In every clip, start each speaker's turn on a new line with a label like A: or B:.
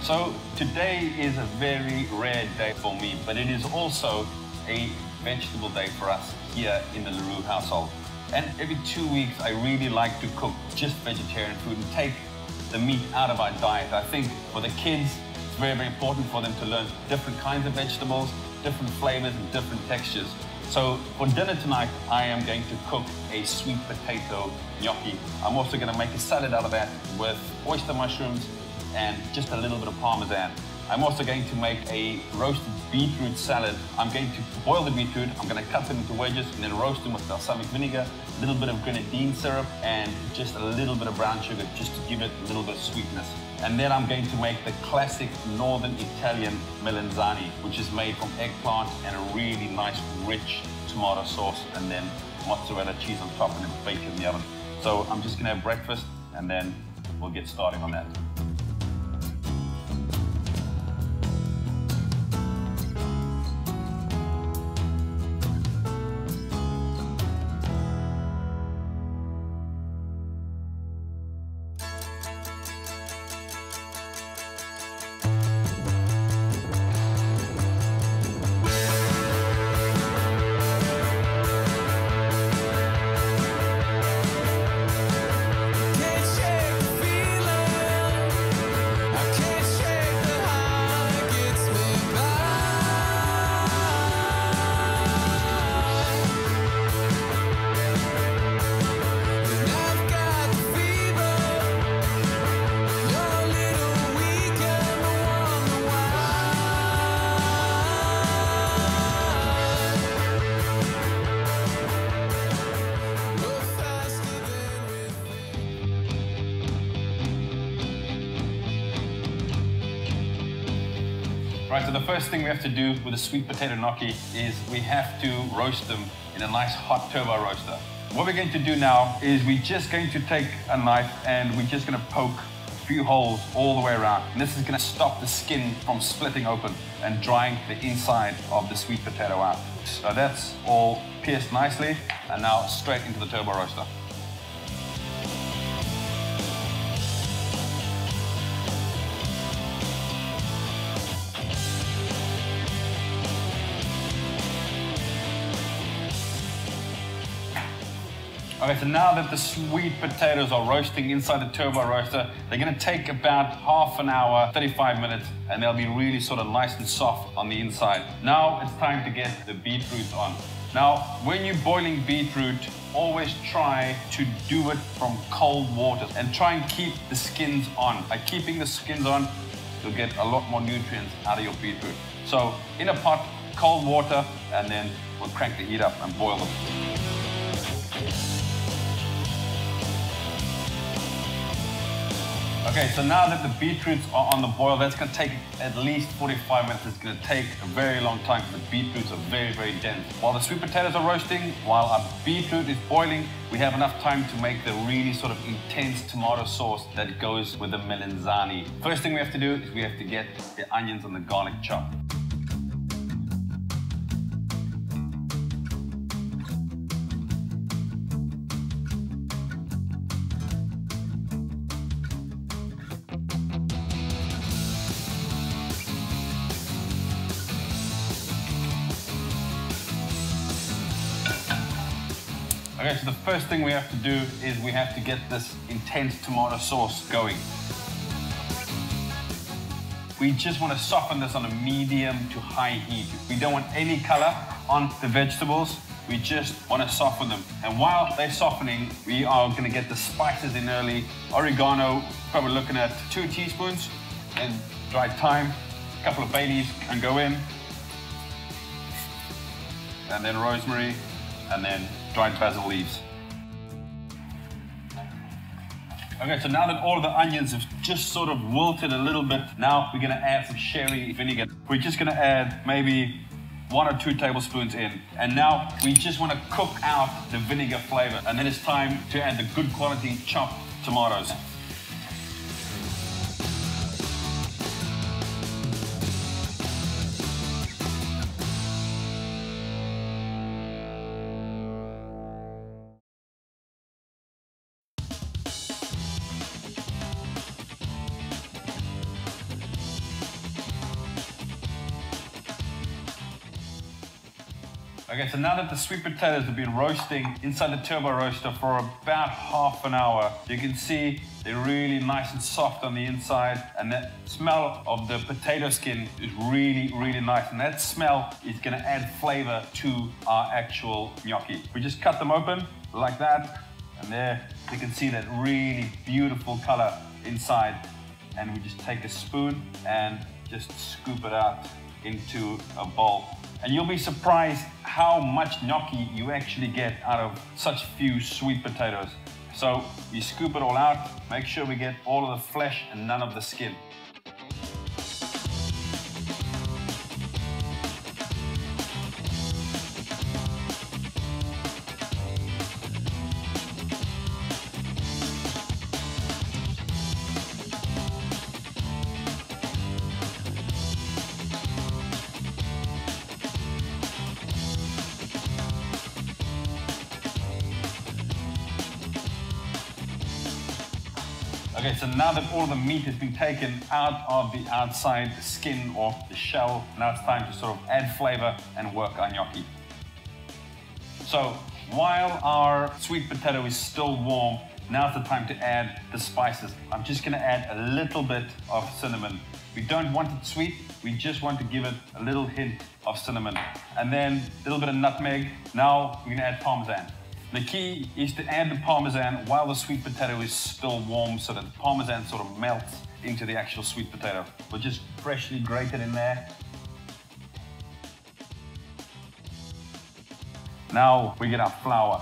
A: So today is a very rare day for me, but it is also a vegetable day for us here in the LaRue household. And every 2 weeks, I really like to cook just vegetarian food and take the meat out of our diet. I think for the kids, it's very, very important for them to learn different kinds of vegetables, different flavors and different textures. So for dinner tonight, I am going to cook a sweet potato gnocchi. I'm also going to make a salad out of that with oyster mushrooms and just a little bit of parmesan. I'm also going to make a roasted beetroot salad. I'm going to boil the beetroot, I'm going to cut them into wedges and then roast them with balsamic vinegar, a little bit of grenadine syrup and just a little bit of brown sugar just to give it a little bit of sweetness. And then I'm going to make the classic northern Italian melanzane, which is made from eggplant and a really nice rich tomato sauce and then mozzarella cheese on top and then bake it in the oven. So I'm just going to have breakfast and then we'll get started on that. Right, so the first thing we have to do with a sweet potato gnocchi is we have to roast them in a nice hot turbo roaster. What we're going to do now is we're just going to take a knife and we're just going to poke a few holes all the way around. And this is going to stop the skin from splitting open and drying the inside of the sweet potato out. So that's all pierced nicely and now straight into the turbo roaster. Okay, so now that the sweet potatoes are roasting inside the turbo roaster, they're going to take about half an hour, 35 minutes, and they'll be really sort of nice and soft on the inside. Now it's time to get the beetroot on. Now, when you're boiling beetroot, always try to do it from cold water and try and keep the skins on. By keeping the skins on, you'll get a lot more nutrients out of your beetroot. So in a pot, cold water, and then we'll crank the heat up and boil them. Okay, so now that the beetroots are on the boil, that's going to take at least 45 minutes. It's going to take a very long time because the beetroots are very, very dense. While the sweet potatoes are roasting, while our beetroot is boiling, we have enough time to make the really sort of intense tomato sauce that goes with the melanzane. First thing we have to do is we have to get the onions and the garlic chopped. Okay, so the first thing we have to do is we have to get this intense tomato sauce going. We just want to soften this on a medium to high heat. We don't want any color on the vegetables. We just want to soften them. And while they're softening, we are going to get the spices in early. Oregano, probably looking at 2 teaspoons. And dried thyme, a couple of bay leaves can go in. And then rosemary, and then dried basil leaves. Okay, so now that all of the onions have just sort of wilted a little bit, now we're gonna add some sherry vinegar. We're just gonna add maybe 1 or 2 tablespoons in. And now we just wanna cook out the vinegar flavor. And then it's time to add the good quality chopped tomatoes. Okay, so now that the sweet potatoes have been roasting inside the turbo roaster for about half an hour, you can see they're really nice and soft on the inside, and that smell of the potato skin is really, really nice. And that smell is gonna add flavor to our actual gnocchi. We just cut them open like that, and there you can see that really beautiful color inside. And we just take a spoon and just scoop it out into a bowl. And you'll be surprised how much gnocchi you actually get out of such few sweet potatoes. So you scoop it all out, make sure we get all of the flesh and none of the skin. Okay, so now that all the meat has been taken out of the outside skin or the shell, now it's time to sort of add flavor and work our gnocchi. So while our sweet potato is still warm, now's the time to add the spices. I'm just gonna add a little bit of cinnamon. We don't want it sweet, we just want to give it a little hint of cinnamon. And then a little bit of nutmeg. Now we're gonna add Parmesan. The key is to add the Parmesan while the sweet potato is still warm so that the Parmesan sort of melts into the actual sweet potato. We'll just freshly grate it in there. Now we get our flour.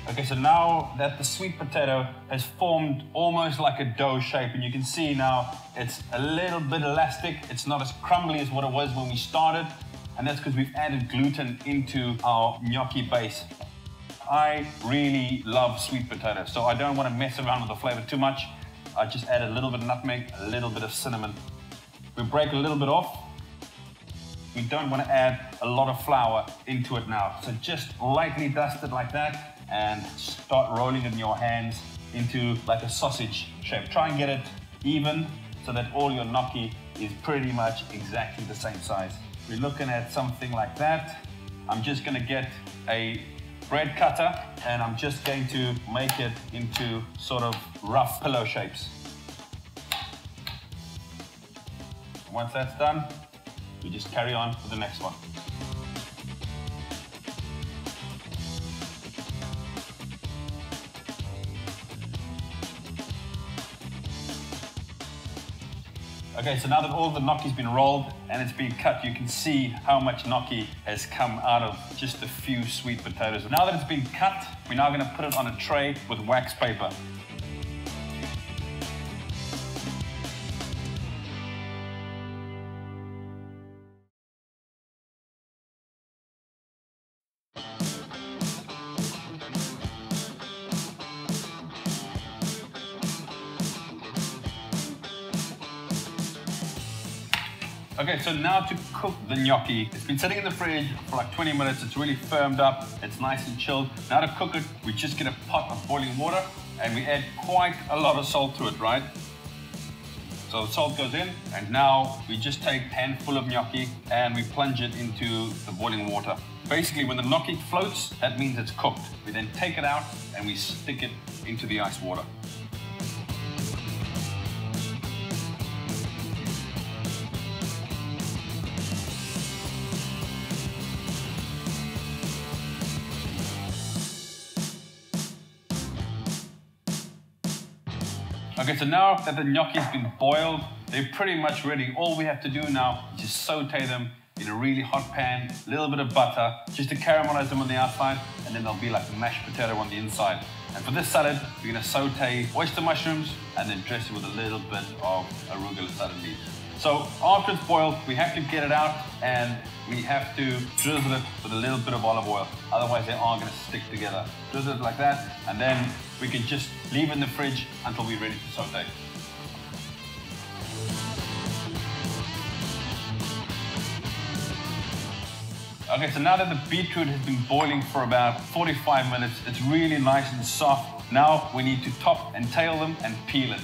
A: Okay, so now that the sweet potato has formed almost like a dough shape, and you can see now it's a little bit elastic. It's not as crumbly as what it was when we started, and that's because we've added gluten into our gnocchi base. I really love sweet potato, so I don't want to mess around with the flavor too much. I just add a little bit of nutmeg, a little bit of cinnamon. We break a little bit off. We don't want to add a lot of flour into it now, so just lightly dust it like that, and start rolling it in your hands into like a sausage shape. Try and get it even so that all your gnocchi is pretty much exactly the same size. We're looking at something like that. I'm just gonna get a bread cutter and I'm just going to make it into sort of rough pillow shapes. Once that's done, we just carry on with the next one. Okay, so now that all the gnocchi's been rolled and it's been cut, you can see how much gnocchi has come out of just a few sweet potatoes. Now that it's been cut, we're now gonna put it on a tray with wax paper. Okay, so now to cook the gnocchi. It's been sitting in the fridge for like 20 minutes. It's really firmed up. It's nice and chilled. Now to cook it, we just get a pot of boiling water and we add quite a lot of salt to it, right? So the salt goes in, and now we just take a handful of gnocchi and we plunge it into the boiling water. Basically, when the gnocchi floats, that means it's cooked. We then take it out and we stick it into the ice water. Okay, so now that the gnocchi's been boiled, they're pretty much ready. All we have to do now is just saute them in a really hot pan, a little bit of butter, just to caramelize them on the outside, and then they'll be like a mashed potato on the inside. And for this salad, we're gonna saute oyster mushrooms and then dress it with a little bit of arugula salad leaves. So after it's boiled, we have to get it out and we have to drizzle it with a little bit of olive oil. Otherwise, they are gonna stick together. Drizzle it like that, and then we can just leave it in the fridge until we're ready to saute. Okay, so now that the beetroot has been boiling for about 45 minutes, it's really nice and soft. Now we need to top and tail them and peel it.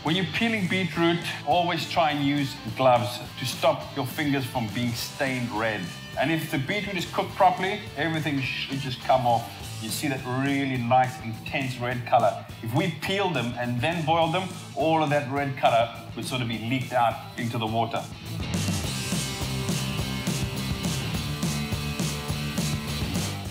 A: When you're peeling beetroot, always try and use gloves to stop your fingers from being stained red. And if the beetroot is cooked properly, everything should just come off. You see that really nice, intense red color. If we peeled them and then boiled them, all of that red color would sort of be leaked out into the water.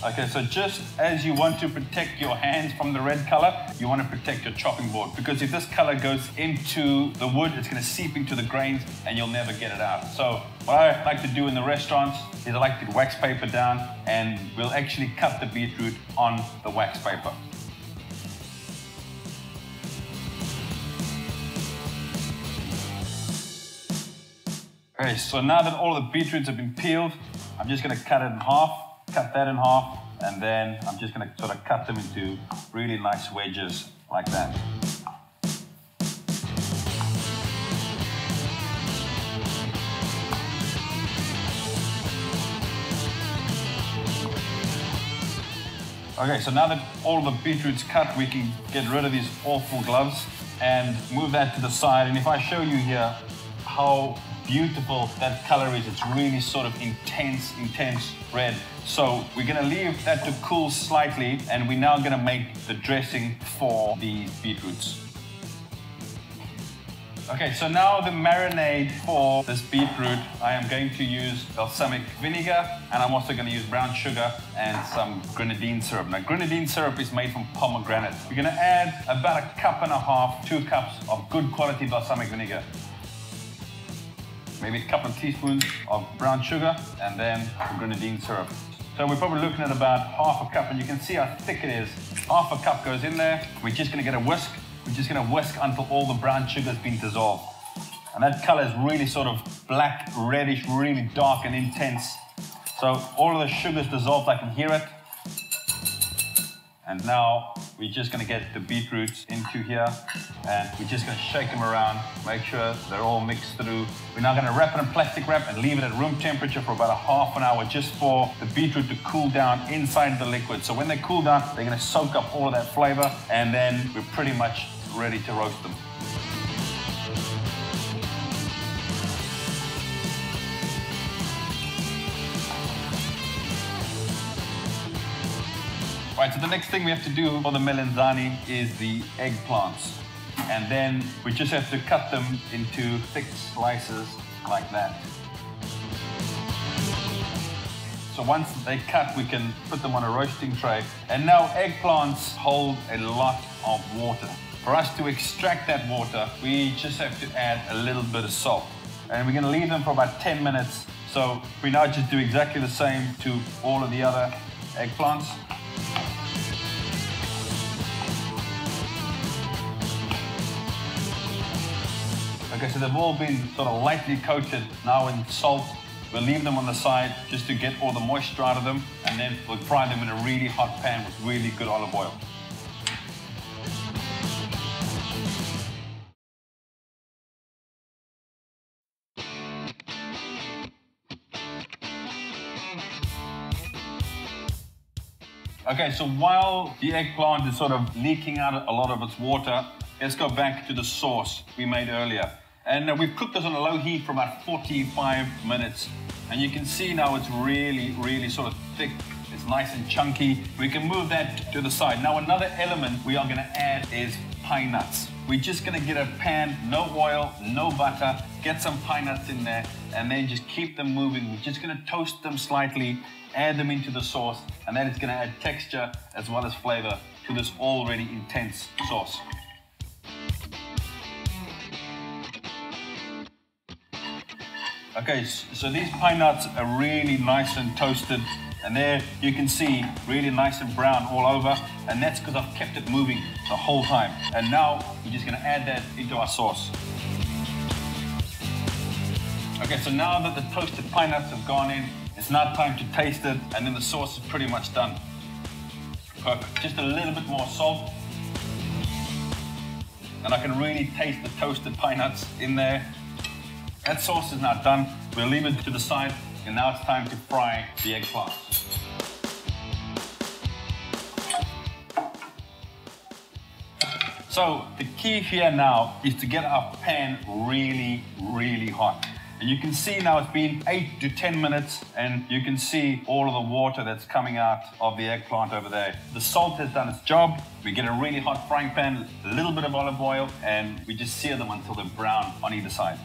A: Okay, so just as you want to protect your hands from the red color, you want to protect your chopping board, because if this color goes into the wood, it's going to seep into the grains and you'll never get it out. So what I like to do in the restaurants is I like to wax paper down, and we'll actually cut the beetroot on the wax paper. Okay, so now that all the beetroots have been peeled, I'm just going to cut it in half. Cut that in half, and then I'm just going to sort of cut them into really nice wedges like that. Okay, so now that all the beetroot's cut, we can get rid of these awful gloves and move that to the side. And if I show you here how beautiful that color is, it's really sort of intense red. So we're going to leave that to cool slightly, and we're now going to make the dressing for the beetroots. Okay, so now the marinade for this beetroot, I am going to use balsamic vinegar, and I'm also going to use brown sugar and some grenadine syrup. Now, grenadine syrup is made from pomegranate. We're going to add about 1.5 cups, 2 cups of good quality balsamic vinegar. Maybe a couple of teaspoons of brown sugar, and then the grenadine syrup. So we're probably looking at about 1/2 cup, and you can see how thick it is. 1/2 cup goes in there. We're just gonna get a whisk. We're just gonna whisk until all the brown sugar's been dissolved. And that color is really sort of black, reddish, really dark and intense. So all of the sugar's dissolved, I can hear it. And now we're just gonna get the beetroots into here, and we're just gonna shake them around, make sure they're all mixed through. We're now gonna wrap it in plastic wrap and leave it at room temperature for about 1/2 hour, just for the beetroot to cool down inside the liquid. So when they cool down, they're gonna soak up all of that flavor, and then we're pretty much ready to roast them. Right, so the next thing we have to do for the melanzane is the eggplants. And then we just have to cut them into thick slices like that. So once they cut, we can put them on a roasting tray. And now eggplants hold a lot of water. For us to extract that water, we just have to add a little bit of salt. And we're gonna leave them for about 10 minutes. So we now just do exactly the same to all of the other eggplants. Okay, so they've all been sort of lightly coated now in salt. We'll leave them on the side just to get all the moisture out of them, and then we'll fry them in a really hot pan with really good olive oil. Okay, so while the eggplant is sort of leaking out a lot of its water, let's go back to the sauce we made earlier. And we've cooked this on a low heat for about 45 minutes. And you can see now it's really sort of thick. It's nice and chunky. We can move that to the side. Now another element we are gonna add is pine nuts. We're just gonna get a pan, no oil, no butter, get some pine nuts in there, and then just keep them moving. We're just gonna toast them slightly, add them into the sauce, and then it's gonna add texture as well as flavor to this already intense sauce. Okay, so these pine nuts are really nice and toasted, and there you can see really nice and brown all over, and that's because I've kept it moving the whole time. And now we're just gonna add that into our sauce. Okay, so now that the toasted pine nuts have gone in, it's now time to taste it, and then the sauce is pretty much done. Perfect. Just a little bit more salt, and I can really taste the toasted pine nuts in there. That sauce is now done. We'll leave it to the side. And now it's time to fry the eggplants. So the key here now is to get our pan really, really hot. And you can see now it's been 8 to 10 minutes and you can see all of the water that's coming out of the eggplant over there. The salt has done its job. We get a really hot frying pan, a little bit of olive oil, and we just sear them until they're brown on either side.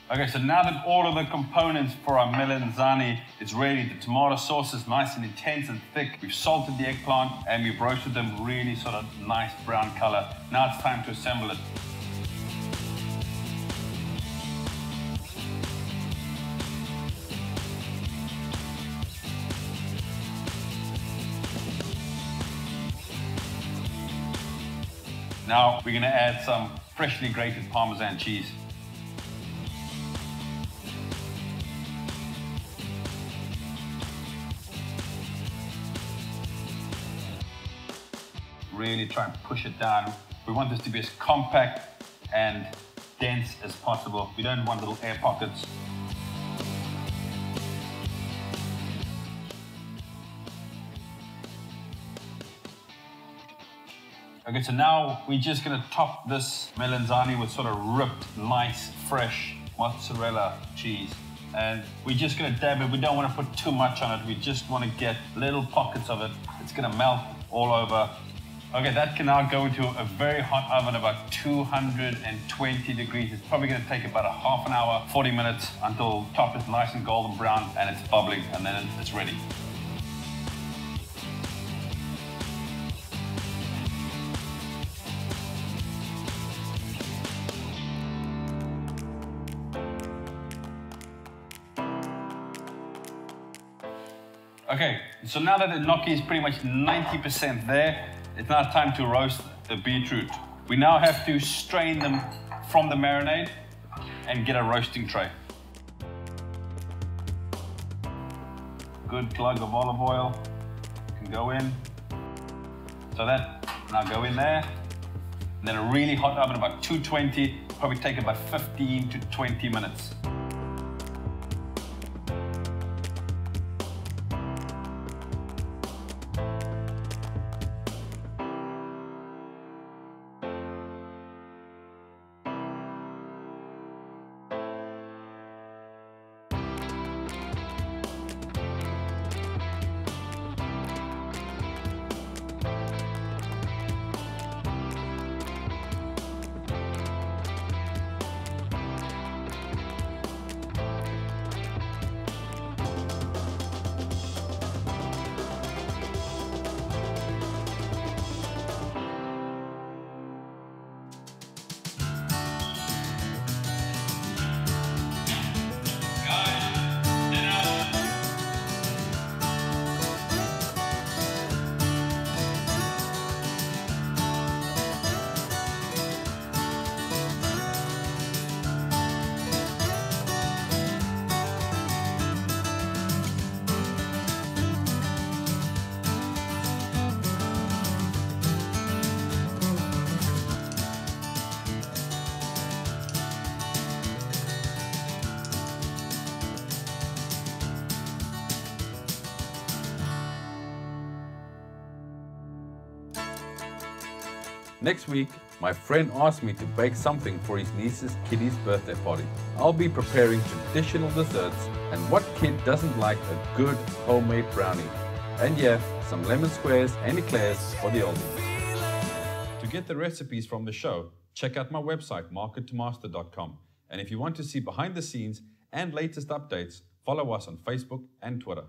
A: Okay, so now that all of the components for our melanzane is ready, the tomato sauce is nice and intense and thick. We've salted the eggplant and we've roasted them really sort of nice brown color. Now it's time to assemble it. Now we're going to add some freshly grated Parmesan cheese. Really try and push it down. We want this to be as compact and dense as possible. We don't want little air pockets. Okay, so now we're just gonna top this melanzane with sort of ripped, nice, fresh mozzarella cheese. And we're just gonna dab it. We don't wanna put too much on it. We just wanna get little pockets of it. It's gonna melt all over. Okay, that can now go into a very hot oven, about 220 degrees. It's probably going to take about a half an hour, 40 minutes, until the top is nice and golden brown and it's bubbling, and then it's ready. Okay, so now that the gnocchi is pretty much 90% there, it's now time to roast the beetroot. We now have to strain them from the marinade and get a roasting tray. Good glug of olive oil can go in. So that now go in there. And then a really hot oven, about 220, probably take about 15 to 20 minutes.
B: Next week, my friend asked me to bake something for his niece's kiddie's birthday party. I'll be preparing traditional desserts, and what kid doesn't like a good homemade brownie? And yeah, some lemon squares and eclairs for the oldies. To get the recipes from the show, check out my website, markettomaster.com. And if you want to see behind the scenes and latest updates, follow us on Facebook and Twitter.